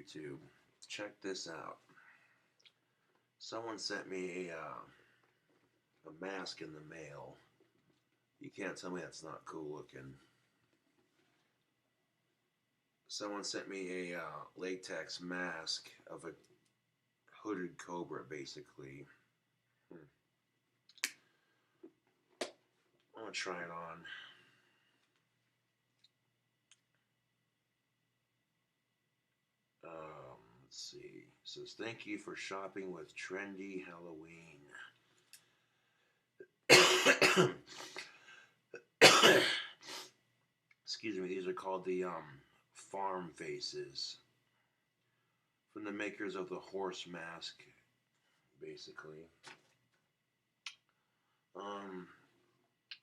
YouTube. Check this out. Someone sent me a mask in the mail. You can't tell me that's not cool looking. Someone sent me a latex mask of a hooded cobra, basically. I'm gonna try it on. Let's see. It says, thank you for shopping with trendy Halloween. Excuse me, these are called the farm faces. From the makers of the horse mask, basically.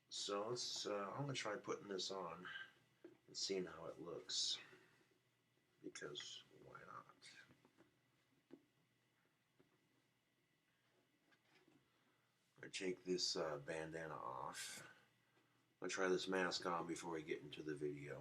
So let's, I'm going to try putting this on and seeing how it looks. Because why not? I take this bandana off. I'm going to try this mask on before we get into the video.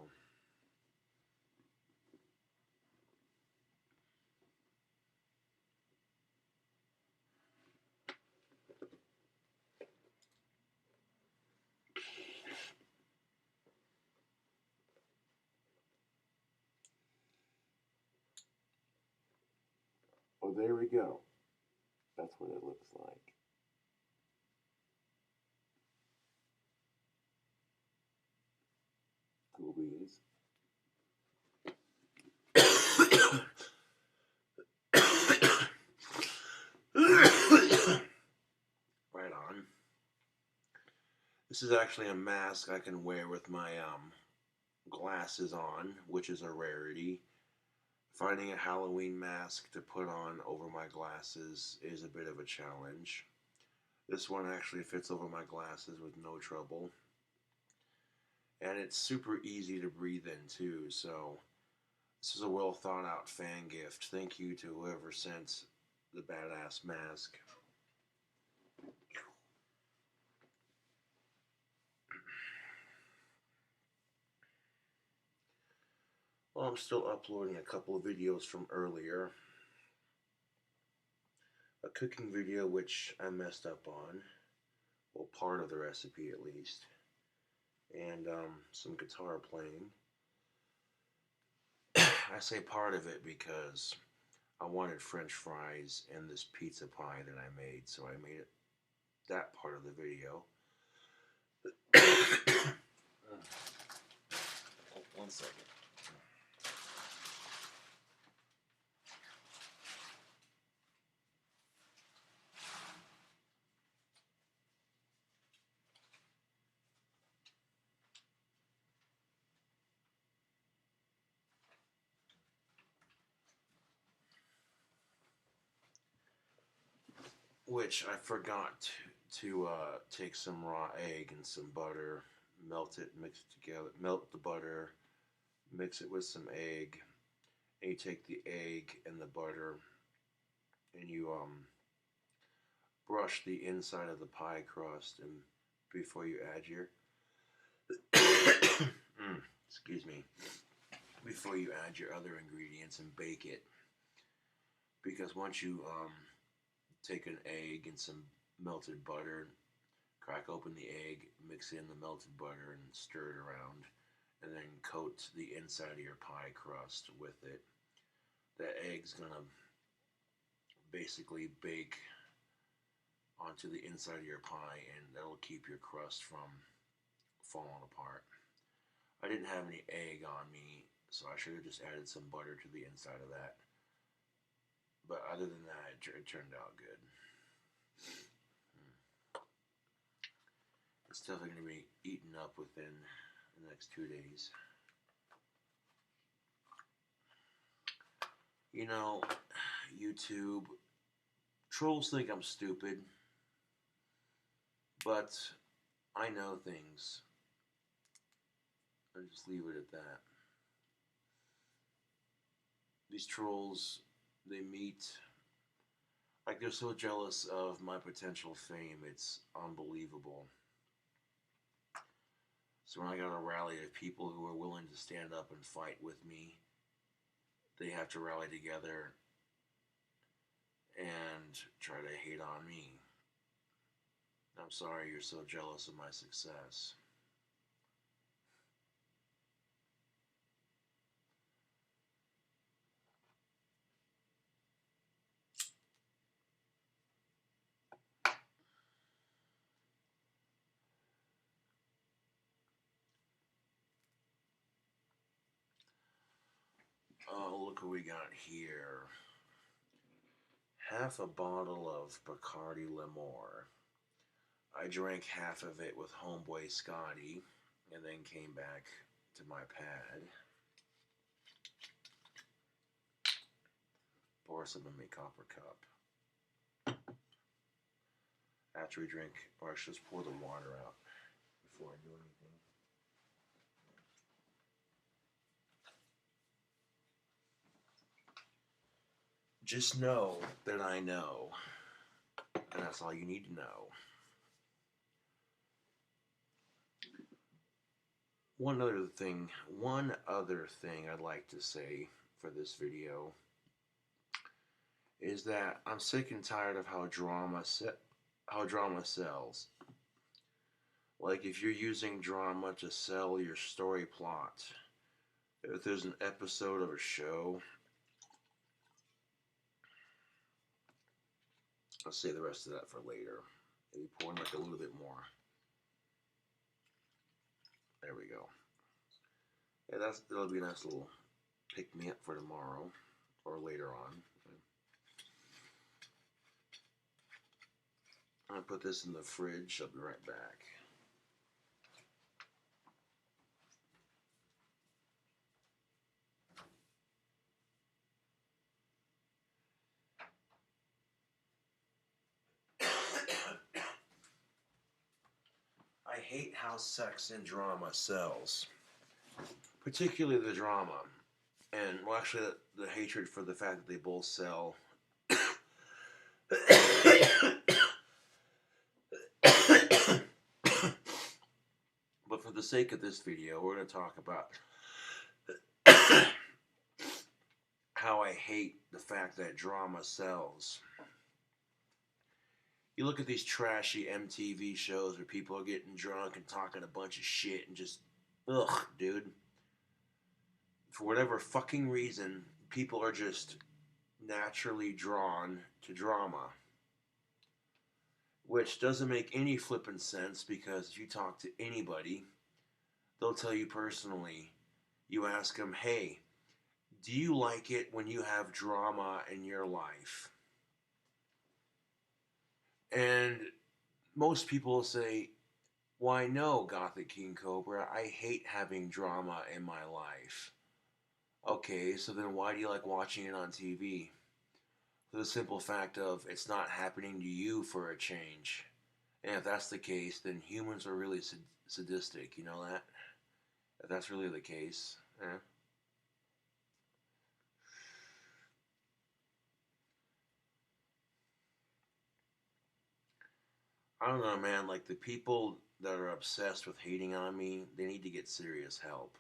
Oh, there we go. That's what it looks like. Cool beans. Right on. This is actually a mask I can wear with my glasses on, which is a rarity. Finding a Halloween mask to put on over my glasses is a bit of a challenge. This one actually fits over my glasses with no trouble. And it's super easy to breathe in too, so this is a well thought out fan gift. Thank you to whoever sent the badass mask. Well, I'm still uploading a couple of videos from earlier. A cooking video which I messed up on. Well, part of the recipe at least. And some guitar playing. I say part of it because I wanted French fries and this pizza pie that I made, so I made it that part of the video. Oh, 1 second. Which I forgot to take some raw egg and some butter, melt it, mix it together, melt the butter, mix it with some egg, and you take the egg and the butter and you brush the inside of the pie crust and before you add your excuse me, before you add your other ingredients and bake it, because once you take an egg and some melted butter, crack open the egg, mix in the melted butter and stir it around, and then coat the inside of your pie crust with it. That egg's gonna basically bake onto the inside of your pie, and that'll keep your crust from falling apart. I didn't have any egg on me, so I should have just added some butter to the inside of that. But other than that, it turned out good. It's definitely going to be eaten up within the next 2 days. You know, YouTube, trolls think I'm stupid, but I know things. I'll just leave it at that. These trolls, they meet, like they're so jealous of my potential fame, it's unbelievable. So when I got a rally of people who were willing to stand up and fight with me, they have to rally together and try to hate on me. I'm sorry you're so jealous of my success. Oh, look what we got here. Half a bottle of Bacardi Limor. I drank half of it with homeboy Scotty and then came back to my pad. Pour some in my copper cup. After we drink, or I should just pour the water out before I do anything. Just know that I know, and that's all you need to know. One other thing I'd like to say for this video is that I'm sick and tired of how drama sells. Like, if you're using drama to sell your story plot, if there's an episode of a show, I'll save the rest of that for later. Maybe pour in like a little bit more. There we go. Yeah, that'll be a nice little pick-me-up for tomorrow or later on. I'm gonna put this in the fridge. I'll be right back. I hate how sex and drama sells. Particularly the drama. And, well, actually, the hatred for the fact that they both sell. But for the sake of this video, we're going to talk about how I hate the fact that drama sells. You look at these trashy MTV shows where people are getting drunk and talking a bunch of shit and just, ugh, dude. For whatever fucking reason, people are just naturally drawn to drama. Which doesn't make any flippin' sense, because if you talk to anybody, they'll tell you personally. You ask them, hey, do you like it when you have drama in your life? And most people say, why no, Gothic King Cobra, I hate having drama in my life. Okay, so then why do you like watching it on TV? For the simple fact of it's not happening to you for a change. And if that's the case, then humans are really sadistic, you know that? If that's really the case, I don't know, man, like the people that are obsessed with hating on me, they need to get serious help.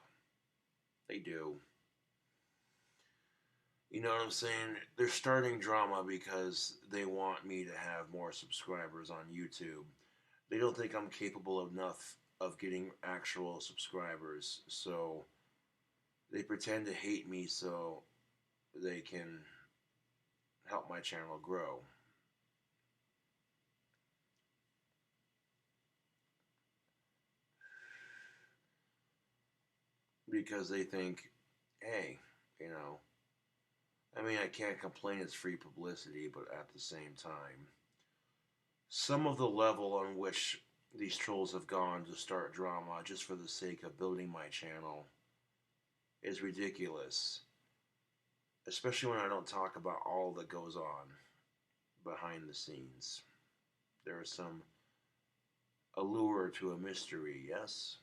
They do. You know what I'm saying? They're starting drama because they want me to have more subscribers on YouTube. They don't think I'm capable enough of getting actual subscribers, so they pretend to hate me so they can help my channel grow. Because they think, hey, you know, I mean, I can't complain, it's free publicity, but at the same time, some of the level on which these trolls have gone to start drama just for the sake of building my channel is ridiculous. Especially when I don't talk about all that goes on behind the scenes. There is some allure to a mystery, yes?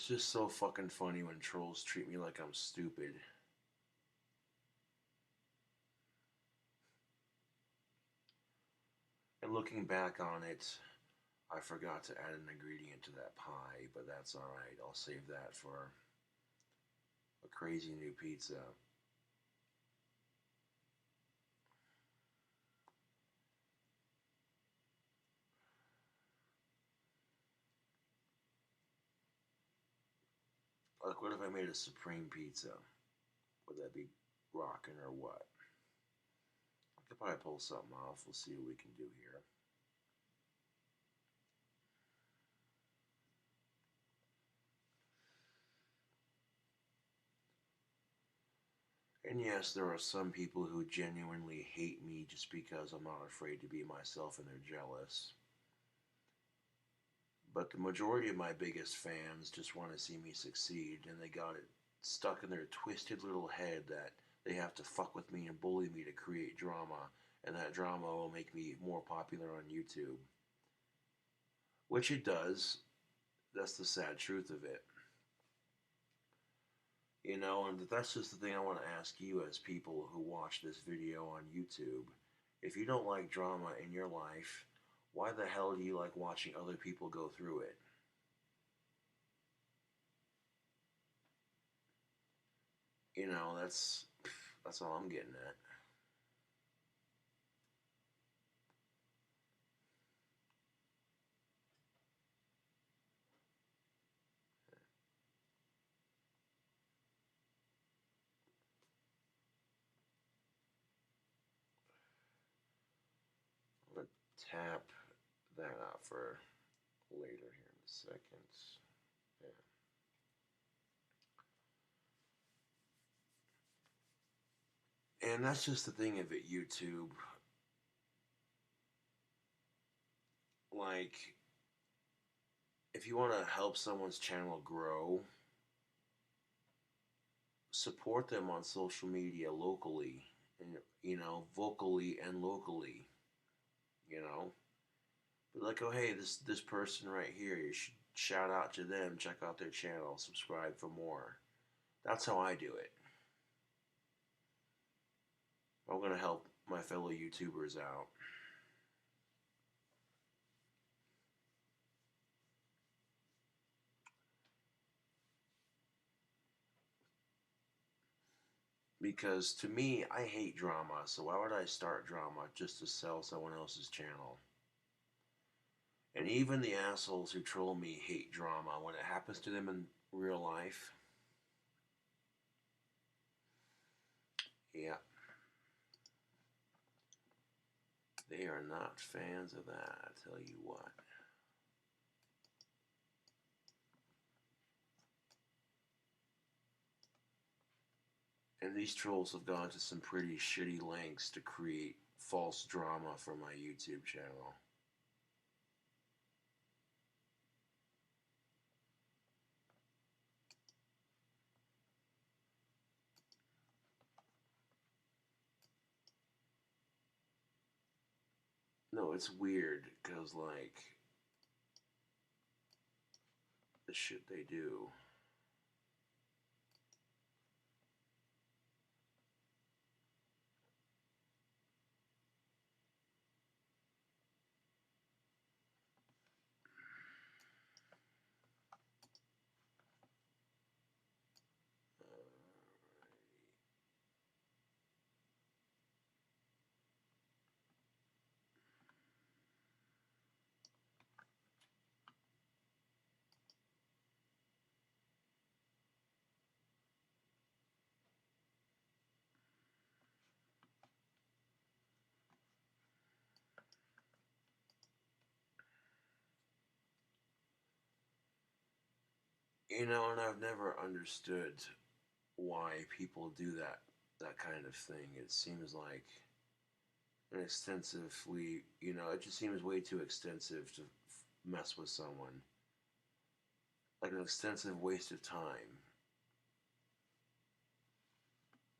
It's just so fucking funny when trolls treat me like I'm stupid. And looking back on it, I forgot to add an ingredient to that pie, but that's alright. I'll save that for a crazy new pizza. Like, what if I made a supreme pizza? Would that be rocking or what? I could probably pull something off. We'll see what we can do here. And yes, there are some people who genuinely hate me just because I'm not afraid to be myself and they're jealous. But the majority of my biggest fans just want to see me succeed, and they got it stuck in their twisted little head that they have to fuck with me and bully me to create drama, and that drama will make me more popular on YouTube. Which it does. That's the sad truth of it. You know, and that's just the thing I want to ask you as people who watch this video on YouTube. If you don't like drama in your life, why the hell do you like watching other people go through it? You know, that's all I'm getting at. I'm gonna tap that out for later here in a second. Yeah. And that's just the thing of it, YouTube. Like, if you want to help someone's channel grow, support them on social media locally, and vocally and locally. You know, but like, oh hey, this person right here, you should shout out to them, check out their channel, subscribe for more. That's how I do it. I'm gonna help my fellow YouTubers out. Because to me, I hate drama, so why would I start drama just to sell someone else's channel? And even the assholes who troll me hate drama when it happens to them in real life. Yeah, they are not fans of that, I tell you what. And these trolls have gone to some pretty shitty lengths to create false drama for my YouTube channel. No, it's weird, because, like, the shit they do. You know, and I've never understood why people do that kind of thing. It seems like an extensively, it just seems way too extensive to mess with someone. Like an extensive waste of time,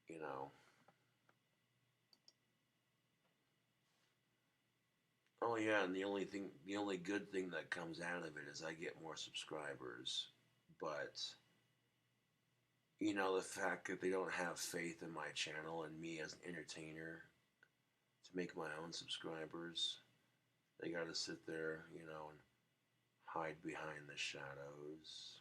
you know. Oh yeah, and the only good thing that comes out of it is I get more subscribers. but you know, the fact that they don't have faith in my channel and me as an entertainer to make my own subscribers, they gotta sit there, you know, and hide behind the shadows.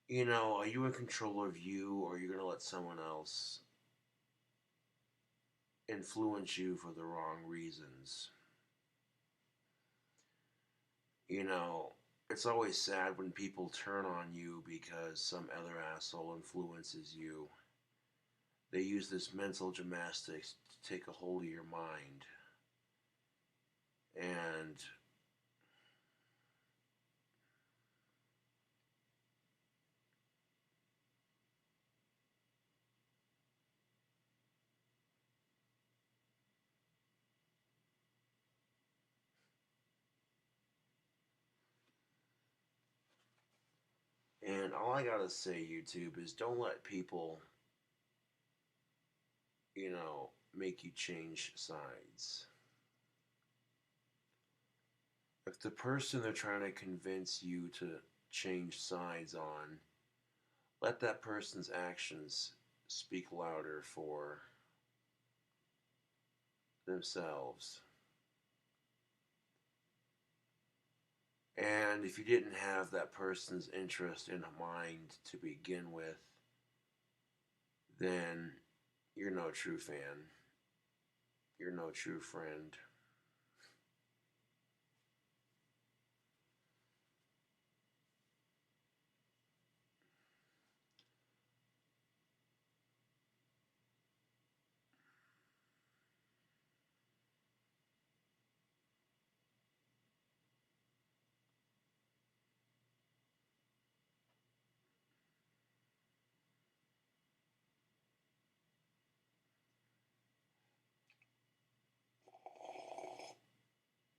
You know, are you in control of you, or are you gonna let someone else influence you for the wrong reasons? You know, it's always sad when people turn on you because some other asshole influences you. They use this mental gymnastics to take a hold of your mind. And all I gotta say, YouTube, is don't let people, you know, make you change sides. If the person they're trying to convince you to change sides on, let that person's actions speak louder for themselves. And if you didn't have that person's interest in mind to begin with, then you're no true fan. You're no true friend.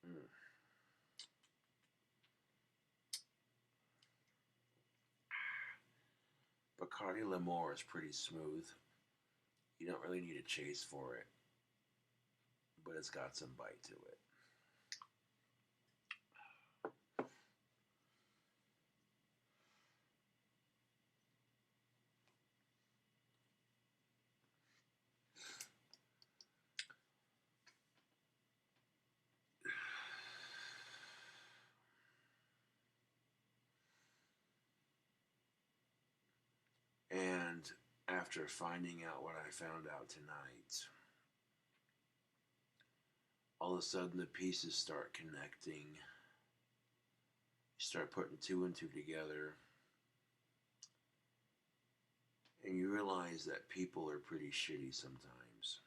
Mm. Bacardi Limor is pretty smooth. You don't really need a chase for it, but it's got some bite to it. And after finding out what I found out tonight, all of a sudden the pieces start connecting. You start putting two and two together, and you realize that people are pretty shitty sometimes.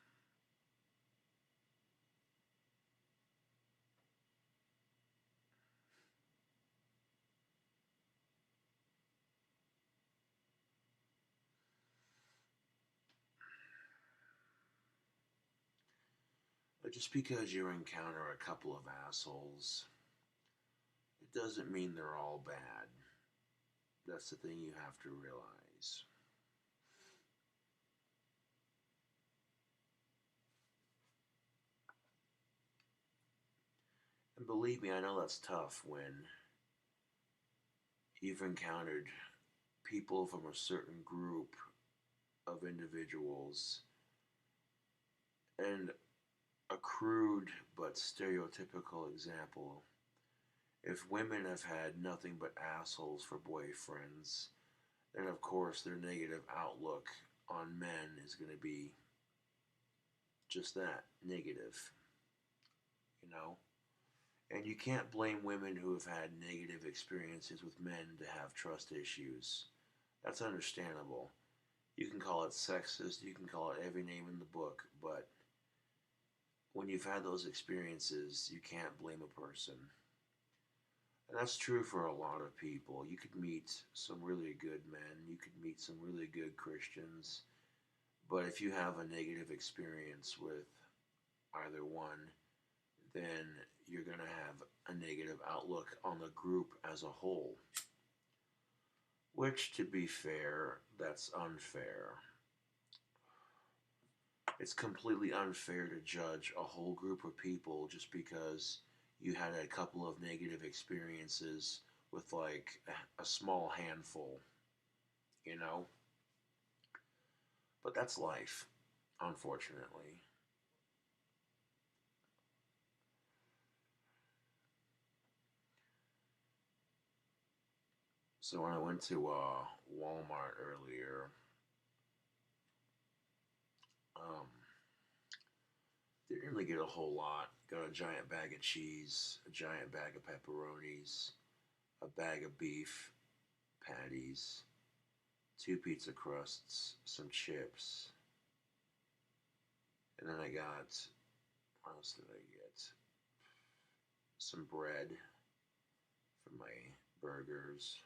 But just because you encounter a couple of assholes, it doesn't mean they're all bad. That's the thing you have to realize. And believe me, I know that's tough when you've encountered people from a certain group of individuals, and a crude but stereotypical example: if women have had nothing but assholes for boyfriends, then of course their negative outlook on men is going to be just that, negative, you know? And you can't blame women who have had negative experiences with men to have trust issues. That's understandable. You can call it sexist, you can call it every name in the book, but when you've had those experiences, you can't blame a person. And that's true for a lot of people. You could meet some really good men, you could meet some really good Christians, but if you have a negative experience with either one, then you're going to have a negative outlook on the group as a whole. Which, to be fair, that's unfair. It's completely unfair to judge a whole group of people just because you had a couple of negative experiences with like a small handful, you know? But that's life, unfortunately. So when I went to Walmart earlier, um, didn't really get a whole lot. Got a giant bag of cheese, a giant bag of pepperonis, a bag of beef patties, two pizza crusts, some chips, and then I got, what else did I get? Some bread for my burgers,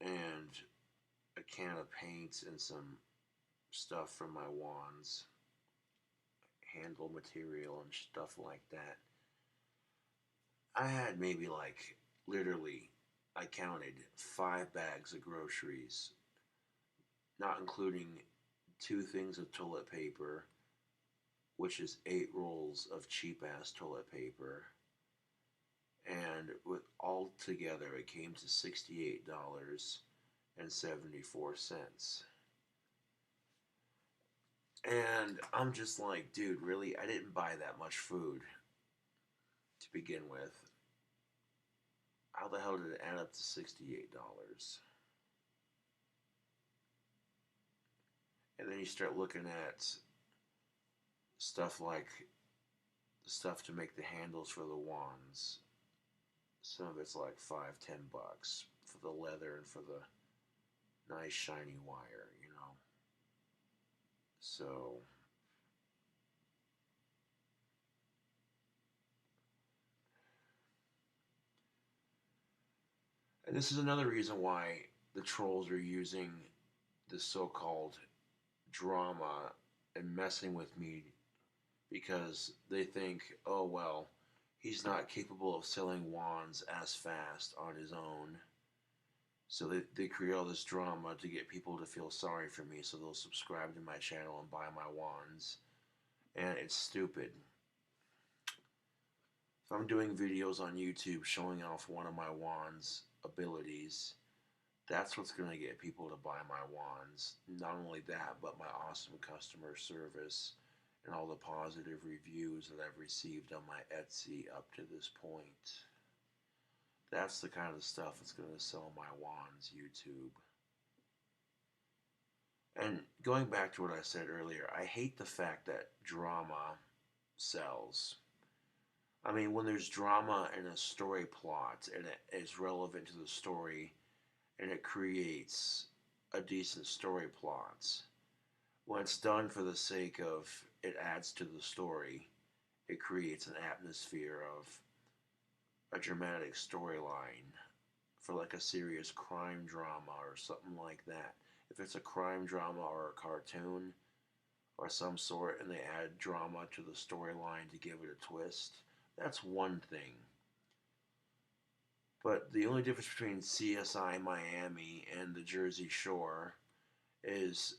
and a can of paint and some stuff for my wands, handle material and stuff like that. I had maybe like literally, I counted 5 bags of groceries, not including 2 things of toilet paper, which is 8 rolls of cheap ass toilet paper. And with all together, it came to $68.74. And I'm just like, dude, really? I didn't buy that much food to begin with. How the hell did it add up to $68? And then you start looking at stuff like the stuff to make the handles for the wands. Some of it's like $5, $10 for the leather and for the nice shiny wire, you know. So and this is another reason why the trolls are using this so-called drama and messing with me, because they think, oh well, he's not capable of selling wands as fast on his own. So they create all this drama to get people to feel sorry for me, so they'll subscribe to my channel and buy my wands. And it's stupid. If I'm doing videos on YouTube showing off one of my wands abilities, that's what's going to get people to buy my wands. Not only that, but my awesome customer service and all the positive reviews that I've received on my Etsy up to this point. That's the kind of stuff that's going to sell my wands, YouTube. And going back to what I said earlier, I hate the fact that drama sells. I mean, when there's drama in a story plot and it is relevant to the story and it creates a decent story plot, when it's done for the sake of it adds to the story, it creates an atmosphere of a dramatic storyline for like a serious crime drama or something like that. If it's a crime drama or a cartoon or some sort and they add drama to the storyline to give it a twist, that's one thing. But the only difference between CSI Miami and the Jersey Shore is,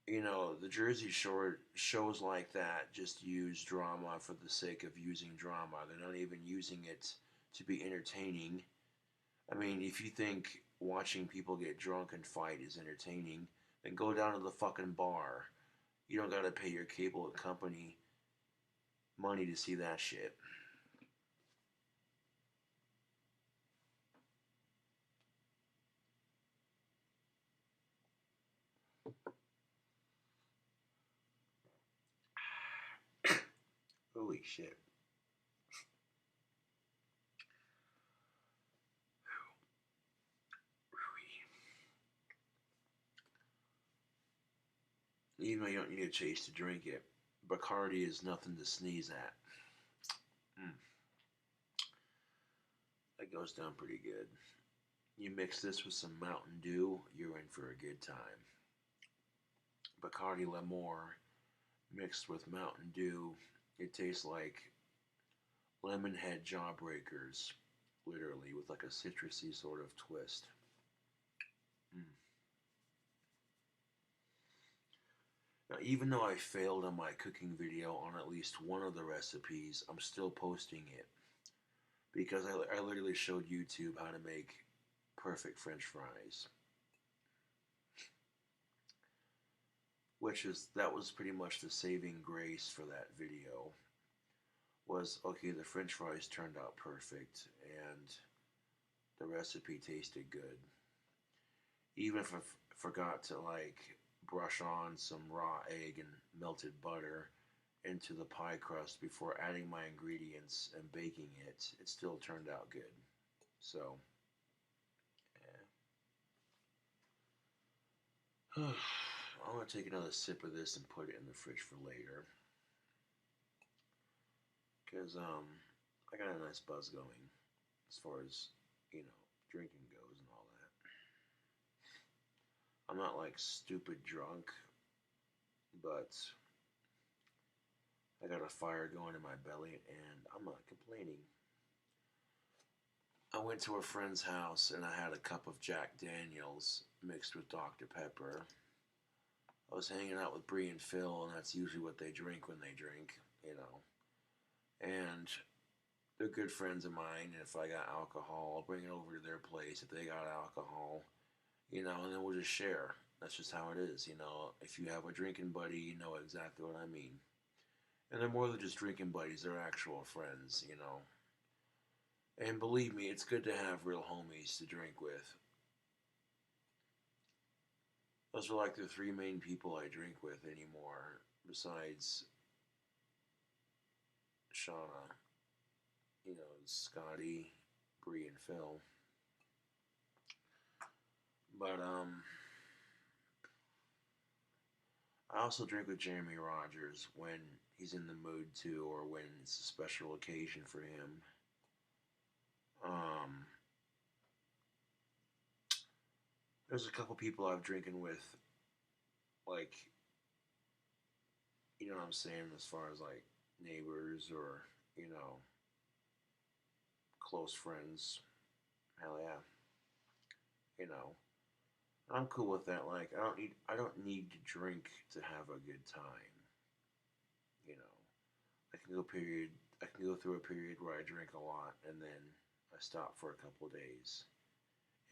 you know, the Jersey Shore shows like that just use drama for the sake of using drama. They're not even using it to be entertaining. I mean, if you think watching people get drunk and fight is entertaining, then go down to the fucking bar. You don't gotta pay your cable company money to see that shit. Holy shit. Even though you don't need a chase to drink it, Bacardi is nothing to sneeze at. That goes down pretty good. You mix this with some Mountain Dew, you're in for a good time. Bacardi L'Amour mixed with Mountain Dew, it tastes like lemon head jawbreakers, literally, with like a citrusy sort of twist. Now, even though I failed on my cooking video on at least one of the recipes, I'm still posting it because I literally showed YouTube how to make perfect French fries. That was pretty much the saving grace for that video. Was, okay, the French fries turned out perfect and the recipe tasted good. Even if I forgot to like brush on some raw egg and melted butter into the pie crust before adding my ingredients and baking it, it still turned out good. So, yeah. I'm going to take another sip of this and put it in the fridge for later. Because I got a nice buzz going as far as, drinking goes and all that. I'm not like stupid drunk, but I got a fire going in my belly and I'm not complaining. I went to a friend's house and I had a cup of Jack Daniels mixed with Dr. Pepper. I was hanging out with Bree and Phil, and that's usually what they drink when they drink, And they're good friends of mine, and if I got alcohol, I'll bring it over to their place if they got alcohol, and then we'll just share. That's just how it is, If you have a drinking buddy, you know exactly what I mean. And they're more than just drinking buddies, they're actual friends, And believe me, it's good to have real homies to drink with. Those are like the three main people I drink with anymore, besides Shauna, Scotty, Bree, and Phil. But, I also drink with Jeremy Rogers when he's in the mood to, or when it's a special occasion for him. There's a couple people I've drinking with, like, you know what I'm saying, as far as, like, neighbors or, close friends. Hell yeah. I'm cool with that. Like, I don't need to drink to have a good time. I can go through a period where I drink a lot and then I stop for a couple of days.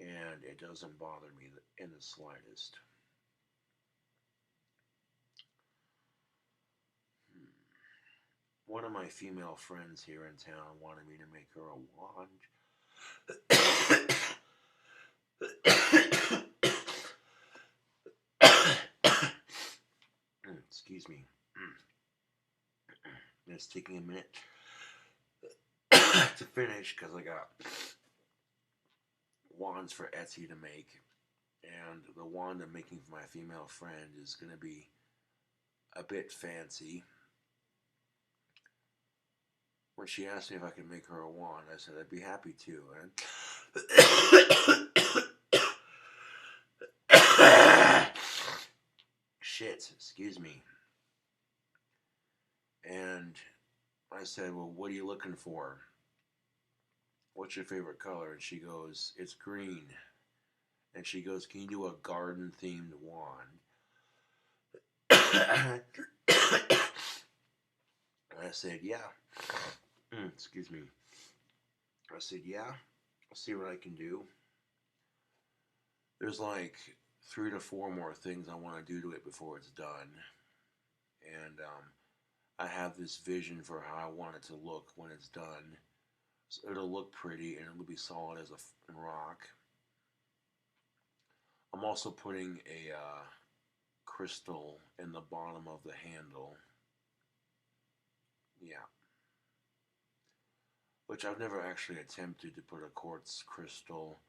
And it doesn't bother me in the slightest. One of my female friends here in town wanted me to make her a wand. Excuse me. It's taking a minute to finish because I got wands for Etsy to make, and the wand I'm making for my female friend is going to be a bit fancy. When she asked me if I could make her a wand, I said I'd be happy to. And shit, excuse me. And I said, well, what are you looking for? What's your favorite color? And she goes, it's green. And she goes, can you do a garden-themed wand? And I said, yeah. Excuse me. I said, yeah, I'll see what I can do. There's like 3 to 4 more things I want to do to it before it's done. And I have this vision for how I want it to look when it's done. So it'll look pretty and it'll be solid as a rock. I'm also putting a crystal in the bottom of the handle. Yeah. Which I've never actually attempted to put a quartz crystal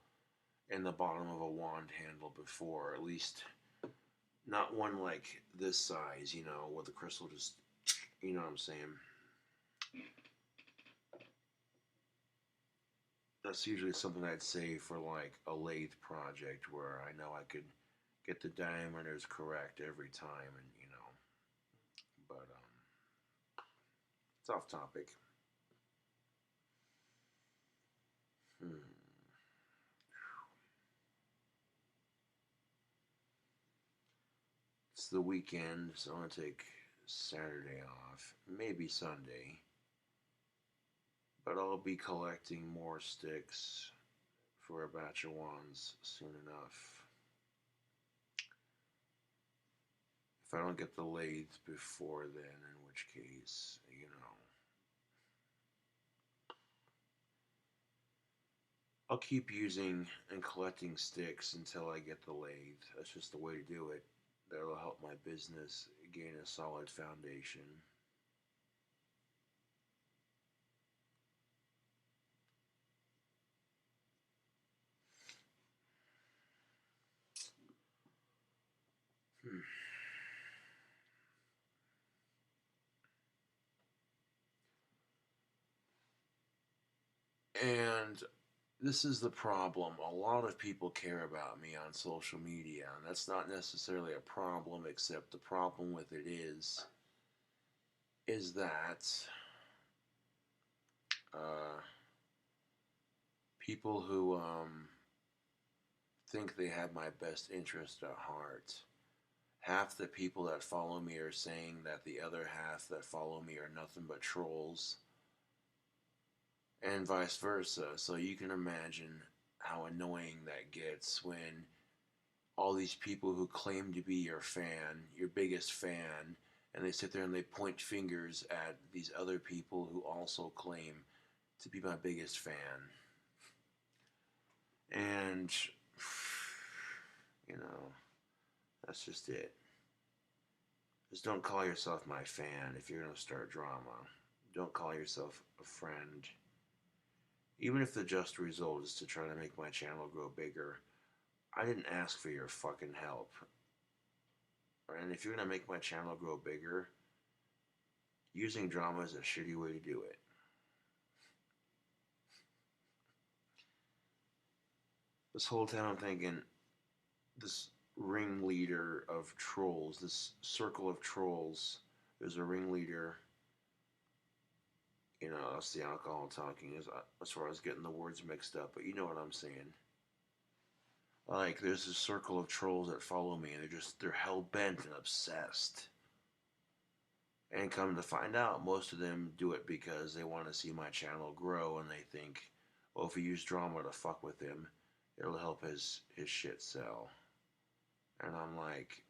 in the bottom of a wand handle before. At least not one like this size, where the crystal just, you know what I'm saying. That's usually something I'd save for like a lathe project where I know I could get the diameters correct every time, and but it's off topic. the weekend, so I'm going to take Saturday off, maybe Sunday. But I'll be collecting more sticks for a batch of wands soon enough. If I don't get the lathe before then, in which case, you know, I'll keep using and collecting sticks until I get the lathe. That's just the way to do it. That'll help my business gain a solid foundation. And this is the problem. A lot of people care about me on social media, and that's not necessarily a problem, except the problem with it is that people who think they have my best interest at heart. Half the people that follow me are saying that the other half that follow me are nothing but trolls, and vice versa. So you can imagine how annoying that gets when all these people who claim to be your fan, your biggest fan, and they sit there and they point fingers at these other people who also claim to be my biggest fan. And, you know, that's just it. Just don't call yourself my fan if you're going to start drama. Don't call yourself a friend. Even if the just result is to try to make my channel grow bigger, I didn't ask for your fucking help. And if you're going to make my channel grow bigger, using drama is a shitty way to do it. This whole time I'm thinking, this ringleader of trolls, this circle of trolls, there's a ringleader. You know, that's the alcohol talking. That's where I was getting the words mixed up, but you know what I'm saying. Like, there's this circle of trolls that follow me, and they're hell-bent and obsessed. And come to find out, most of them do it because they want to see my channel grow, and they think, well, if we use drama to fuck with him, it'll help his shit sell. And I'm like,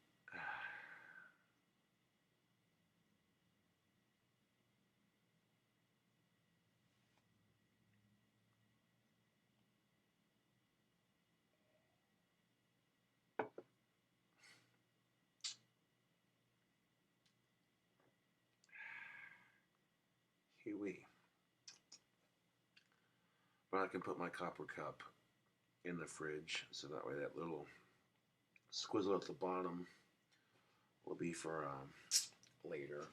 Kiwi. But I can put my copper cup in the fridge, so that way that little squizzle at the bottom will be for later.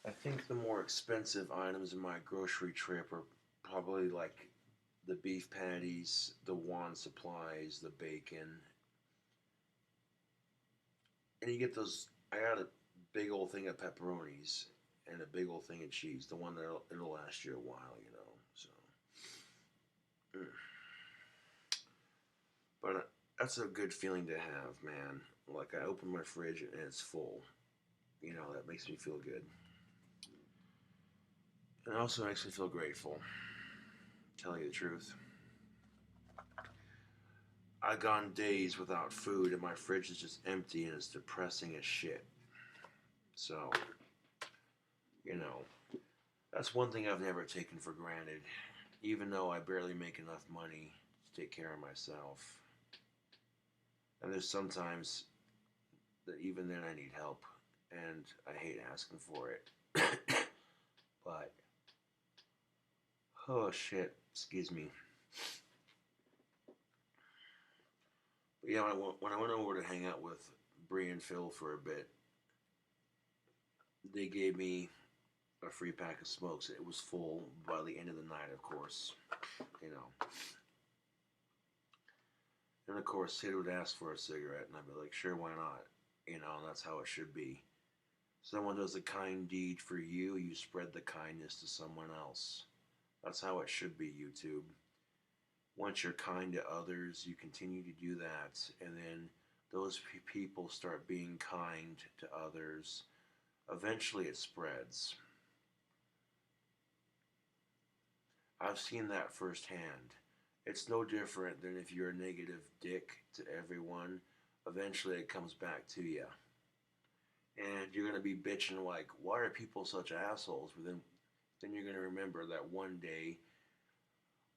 I think the more expensive items in my grocery trip are probably like the beef patties, the wand supplies, the bacon. And you get those, I got a big old thing of pepperonis and a big old thing of cheese. The one that'll last you a while, you know. So, but that's a good feeling to have, man. Like, I open my fridge and it's full. You know, that makes me feel good. And it also makes me feel grateful. Tell you the truth. I've gone days without food and my fridge is just empty and it's depressing as shit. So, you know, that's one thing I've never taken for granted, even though I barely make enough money to take care of myself. And there's sometimes that even then I need help, and I hate asking for it. But, oh shit, excuse me. But yeah, when I went over to hang out with Bree and Phil for a bit, they gave me a free pack of smokes. It was full by the end of the night, of course. You know. And of course, Sid would ask for a cigarette, and I'd be like, sure, why not? You know, and that's how it should be. Someone does a kind deed for you, you spread the kindness to someone else. That's how it should be, YouTube. Once you're kind to others, you continue to do that, and then those people start being kind to others. Eventually, it spreads. I've seen that firsthand. It's no different than if you're a negative dick to everyone. Eventually, it comes back to you. And you're going to be bitching like, why are people such assholes? But then you're going to remember that one day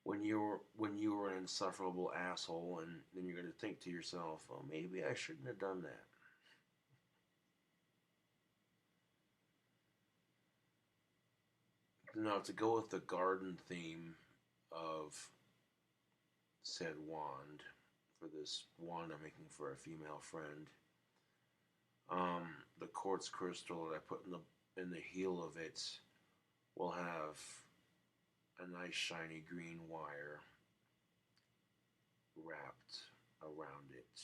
when you were an insufferable asshole, and then you're going to think to yourself, oh, maybe I shouldn't have done that. Now, to go with the garden theme of said wand, for this wand I'm making for a female friend, the quartz crystal that I put in the heel of it will have a nice shiny green wire wrapped around it.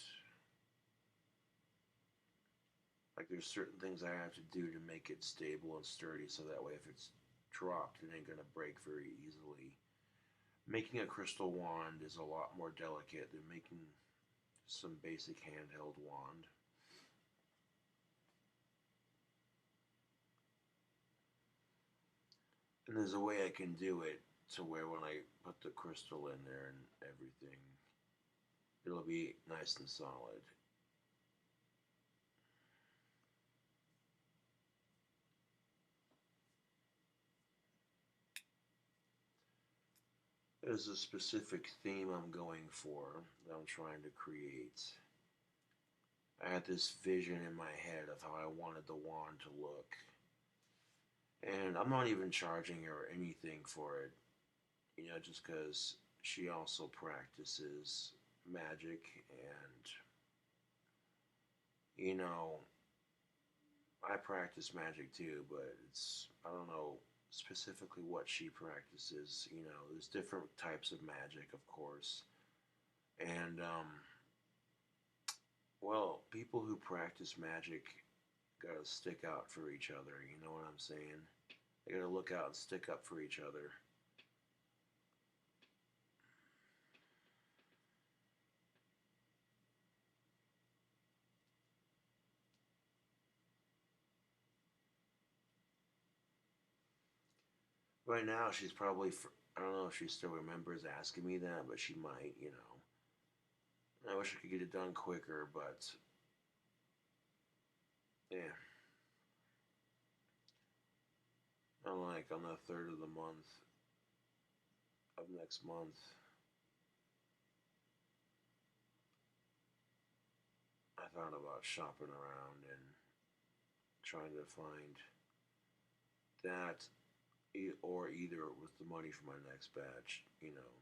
Like, there's certain things I have to do to make it stable and sturdy, so that way if it's dropped, it ain't gonna break very easily. Making a crystal wand is a lot more delicate than making some basic handheld wand. And there's a way I can do it to where when I put the crystal in there and everything, it'll be nice and solid. There's a specific theme I'm going for that I'm trying to create. I had this vision in my head of how I wanted the wand to look. And I'm not even charging her anything for it, you know, just because she also practices magic, and, you know, I practice magic too, but I don't know specifically what she practices. You know, there's different types of magic, of course. And, well, people who practice magic gotta stick out for each other, you know what I'm saying? They gotta look out and stick up for each other. Right now, she's probably, I don't know if she still remembers asking me that, but she might, you know. I wish I could get it done quicker, but yeah. I'm like on the third of the month of next month. I thought about shopping around and trying to find that, or either with the money for my next batch, you know.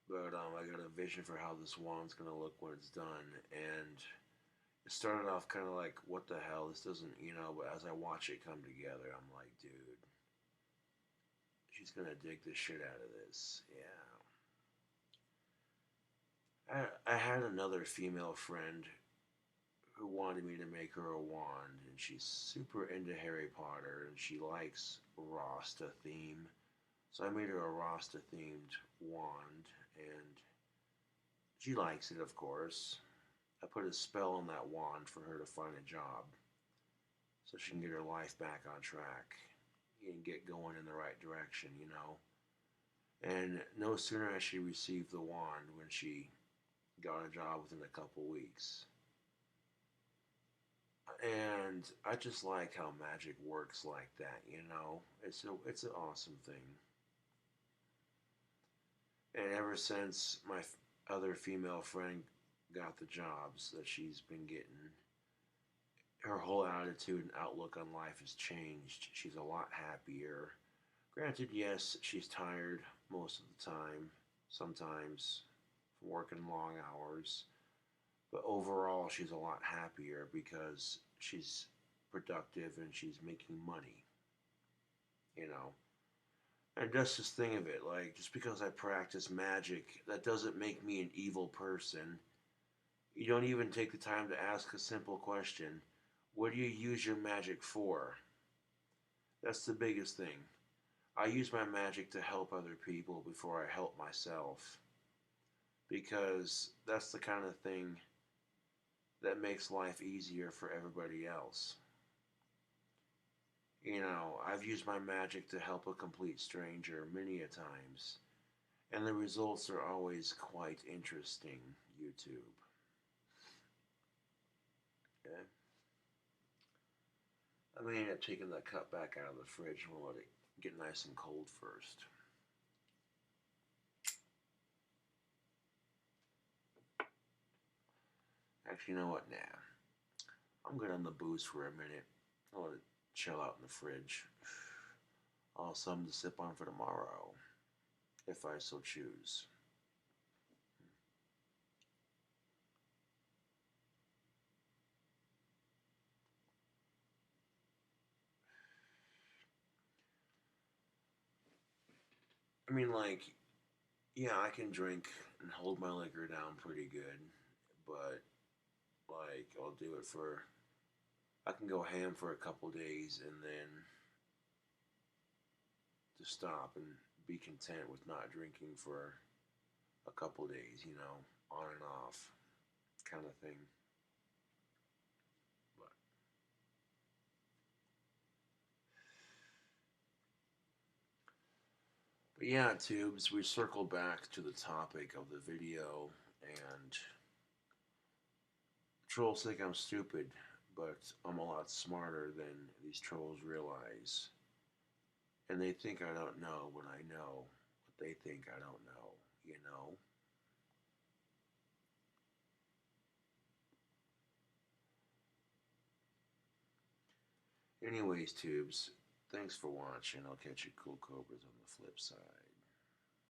But I got a vision for how this wand's gonna look when it's done, and it started off kind of like, what the hell, this doesn't, you know. But as I watch it come together, I'm like, dude, she's gonna dig the shit out of this. Yeah. I had another female friend who wanted me to make her a wand, and she's super into Harry Potter, and she likes Rasta theme. So I made her a Rasta themed wand, and she likes it, of course. I put a spell on that wand for her to find a job, so she can get her life back on track and get going in the right direction, you know. And no sooner has she received the wand when she got a job within a couple weeks. And I just like how magic works like that, you know. It's an awesome thing. And ever since my other female friend got the jobs that she's been getting, her whole attitude and outlook on life has changed. She's a lot happier. Granted, yes, she's tired most of the time, sometimes from working long hours. But overall, she's a lot happier because she's productive and she's making money, you know. And just this thing of it, like, just because I practice magic, that doesn't make me an evil person. You don't even take the time to ask a simple question. What do you use your magic for? That's the biggest thing. I use my magic to help other people before I help myself. Because that's the kind of thing that makes life easier for everybody else. You know, I've used my magic to help a complete stranger many a times, and the results are always quite interesting. YouTube. Okay. I'm going to end up taking that cup back out of the fridge and we'll let it get nice and cold first. Actually, you know what? Nah. I'm good on the booze for a minute. I'll let it chill out in the fridge. I'll have something to sip on for tomorrow, if I so choose. I mean, like, yeah, I can drink and hold my liquor down pretty good, but, like, I'll do it for. I can go ham for a couple days and then to stop and be content with not drinking for a couple days, you know, on and off kind of thing. But, but yeah, tubes, we circle back to the topic of the video, and trolls think I'm stupid, but I'm a lot smarter than these trolls realize. And they think I don't know when I know what they think I don't know, you know? Anyways, tubes, thanks for watching. I'll catch you cool cobras on the flip side.